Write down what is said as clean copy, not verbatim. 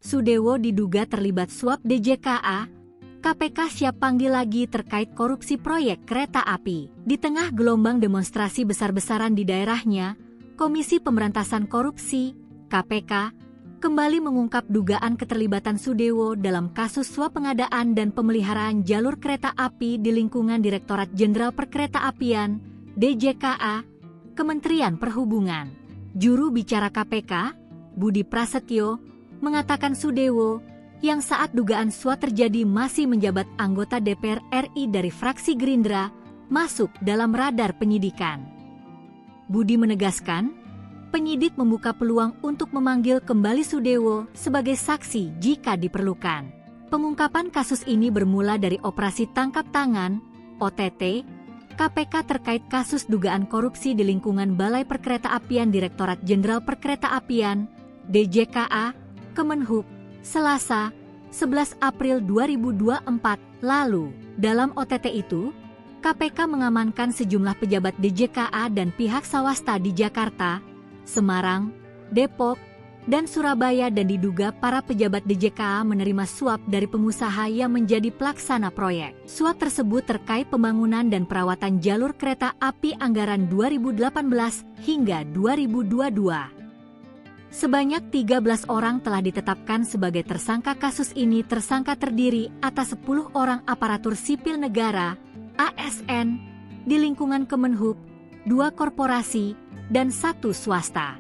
Sudewo diduga terlibat suap DJKA, KPK siap panggil lagi terkait korupsi proyek kereta api. Di tengah gelombang demonstrasi besar-besaran di daerahnya, Komisi Pemberantasan Korupsi, KPK, kembali mengungkap dugaan keterlibatan Sudewo dalam kasus suap pengadaan dan pemeliharaan jalur kereta api di lingkungan Direktorat Jenderal Perkeretaapian, DJKA, Kementerian Perhubungan. Juru bicara KPK, Budi Prasetyo, mengatakan Sudewo, yang saat dugaan suap terjadi masih menjabat anggota DPR RI dari fraksi Gerindra, masuk dalam radar penyidikan. Budi menegaskan, penyidik membuka peluang untuk memanggil kembali Sudewo sebagai saksi jika diperlukan. Pengungkapan kasus ini bermula dari operasi tangkap tangan, OTT, KPK terkait kasus dugaan korupsi di lingkungan Balai Perkeretaapian Direktorat Jenderal Perkeretaapian, DJKA, Kemenhub, Selasa, 11 April 2024 lalu. Dalam OTT itu, KPK mengamankan sejumlah pejabat DJKA dan pihak swasta di Jakarta, Semarang, Depok, dan Surabaya dan diduga para pejabat DJKA menerima suap dari pengusaha yang menjadi pelaksana proyek. Suap tersebut terkait pembangunan dan perawatan jalur kereta api anggaran 2018 hingga 2022. Sebanyak 13 orang telah ditetapkan sebagai tersangka kasus ini. Tersangka terdiri atas 10 orang aparatur sipil negara, ASN, di lingkungan Kemenhub, 2 korporasi, dan 1 swasta.